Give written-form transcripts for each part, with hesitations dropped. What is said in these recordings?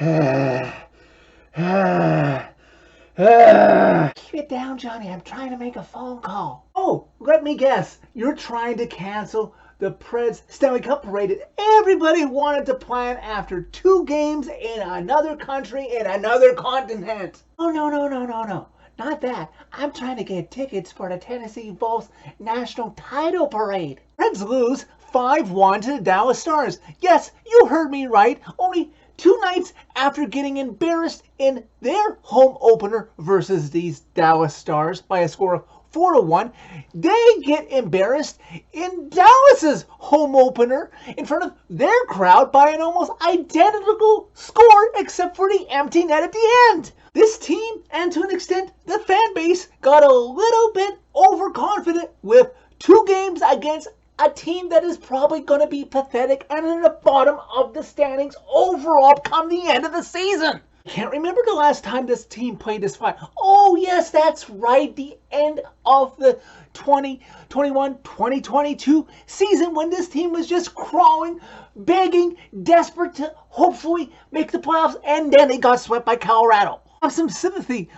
Keep it down, Johnny. I'm trying to make a phone call. Oh, let me guess. You're trying to cancel the Preds Stanley Cup parade that everybody wanted to plan after 2 games in another country in another continent. Oh, no. Not that. I'm trying to get tickets for the Tennessee Volts National Title Parade. Preds lose 5-1 to the Dallas Stars. Yes, you heard me right. Only 2 nights after getting embarrassed in their home opener versus these Dallas Stars by a score of 4-1, they get embarrassed in Dallas's home opener in front of their crowd by an almost identical score except for the empty net at the end. This team, and to an extent the fan base, got a little bit overconfident with 2 games against a team that is probably going to be pathetic and in the bottom of the standings overall come the end of the season. Can't remember the last time this team played this fine. Oh, yes, that's right. The end of the 2021-2022 season when this team was just crawling, begging, desperate to hopefully make the playoffs, and then they got swept by Colorado. Have some sympathy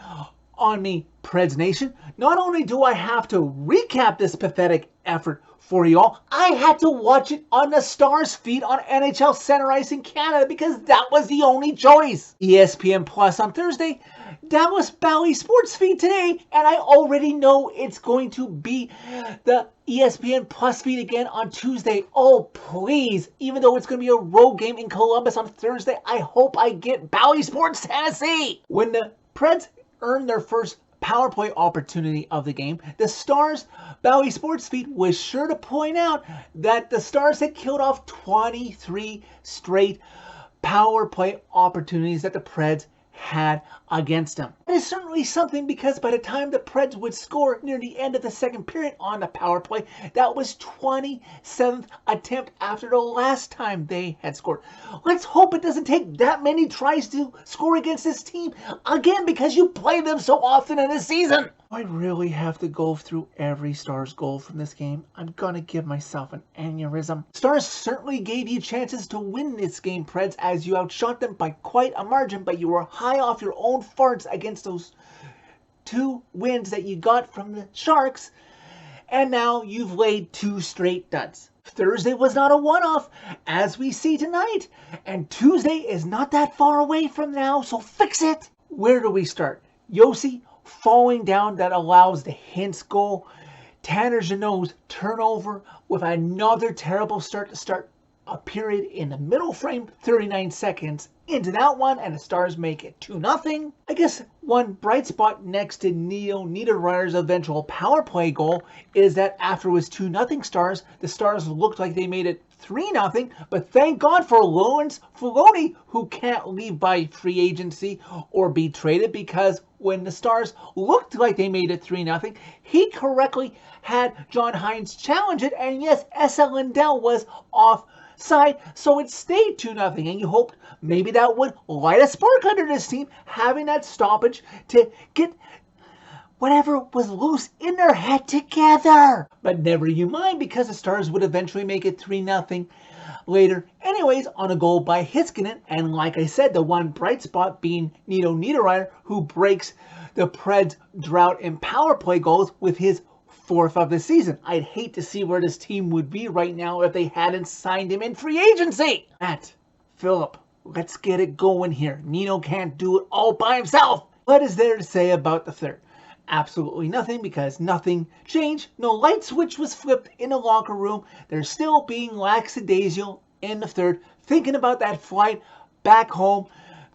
on me, Preds Nation. Not only do I have to recap this pathetic effort for y'all, I had to watch it on the Stars feed on NHL Center Ice in Canada because that was the only choice. ESPN Plus on Thursday, Dallas Bally Sports feed today, and I already know it's going to be the ESPN Plus feed again on Tuesday. Oh, please, even though it's going to be a road game in Columbus on Thursday, I hope I get Bally Sports Tennessee. When the Preds earned their first power play opportunity of the game, the Stars Bally Sports feed was sure to point out that the Stars had killed off 23 straight power play opportunities that the Preds had against them. It is certainly something because by the time the Preds would score near the end of the second period on the power play, that was 27th attempt after the last time they had scored. Let's hope it doesn't take that many tries to score against this team again because you play them so often in a season. I really have to go through every Stars goal from this game. I'm gonna give myself an aneurysm. Stars certainly gave you chances to win this game, Preds, as you outshot them by quite a margin, but you were high off your own farts against those 2 wins that you got from the Sharks, and now you've laid 2 straight duds. Thursday was not a one-off, as we see tonight, and Tuesday is not that far away from now, so fix it. Where do we start? Josi falling down that allows the Hintz goal. Tanner Jeannot's turnover with another terrible start to start a period in the middle frame, 39 seconds into that one, and the Stars make it 2-0. I guess one bright spot next to Nino Niederreyer's eventual power play goal is that after it was 2-0 Stars, the Stars looked like they made it 3-0, but thank God for Lawrence Filoni, who can't leave by free agency or be traded, because when the Stars looked like they made it 3-0, he correctly had John Hines challenge it, and yes, Esa Lindell was offside, so it stayed 2-0, and you hoped maybe that would light a spark under this team, having that stoppage to get whatever was loose in their head together. But never you mind, because the Stars would eventually make it 3-0 later anyways on a goal by Heiskanen. And like I said, the one bright spot being Nino Niederreiter, who breaks the Preds drought in power play goals with his 4th of the season. I'd hate to see where this team would be right now if they hadn't signed him in free agency. Matt, Philip, let's get it going here. Nino can't do it all by himself. What is there to say about the third? Absolutely nothing, because nothing changed. No light switch was flipped in the locker room. They're still being lackadaisical in the third, thinking about that flight back home,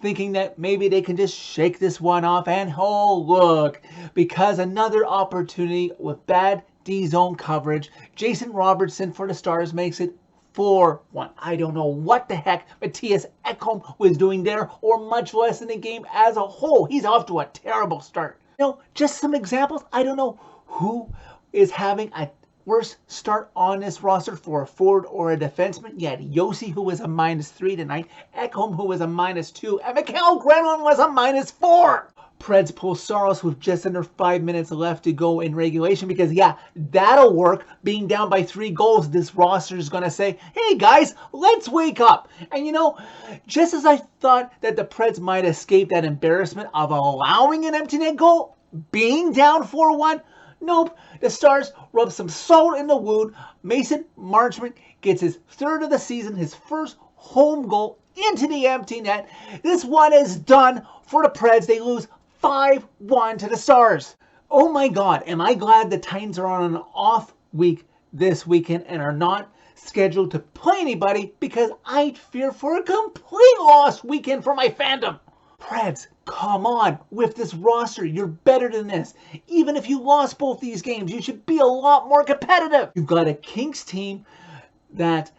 thinking that maybe they can just shake this one off. And oh, look, because another opportunity with bad D-zone coverage, Jason Robertson for the Stars makes it 4-1. I don't know what the heck Matthias Ekholm was doing there, or much less in the game as a whole. He's off to a terrible start. You know, just some examples. I don't know who is having a worse start on this roster for a forward or a defenseman. You had Josi, who was a -3 tonight, Ekholm, who was a -2, and Mikael Granlund was a -4. Preds pull Saros with just under 5 minutes left to go in regulation, because yeah, that'll work. Being down by 3 goals, this roster is going to say, hey guys, let's wake up. And you know, just as I thought that the Preds might escape that embarrassment of allowing an empty net goal, being down 4-1, nope, the Stars rub some salt in the wound. Mason Marchment gets his 3rd of the season, his first home goal into the empty net. This one is done for the Preds. They lose 5-1 to the Stars. Oh my God, am I glad the Titans are on an off week this weekend and are not scheduled to play anybody, because I'd fear for a complete lost weekend for my fandom. Preds, come on. With this roster, you're better than this. Even if you lost both these games, you should be a lot more competitive. You've got a Kings team that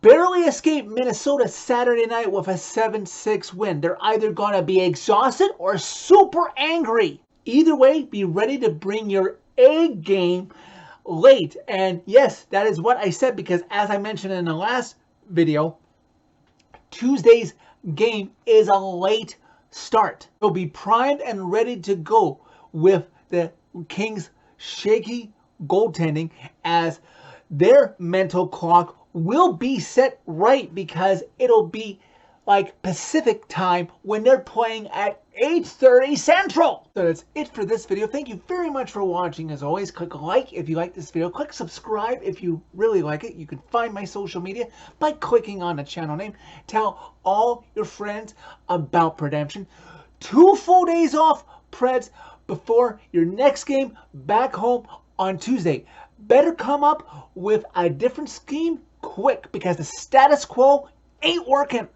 barely escaped Minnesota Saturday night with a 7-6 win. They're either going to be exhausted or super angry. Either way, be ready to bring your A game late. And yes, that is what I said, because as I mentioned in the last video, Tuesday's game is a late start. So be primed and ready to go with the Kings' shaky goaltending, as their mental clock will be set right, because it'll be like Pacific time when they're playing at 8:30 Central. So that's it for this video. Thank you very much for watching. As always, click like if you like this video. Click subscribe if you really like it. You can find my social media by clicking on the channel name. Tell all your friends about Redemption. 2 full days off, Preds, before your next game back home on Tuesday. Better come up with a different scheme quick, because the status quo ain't working.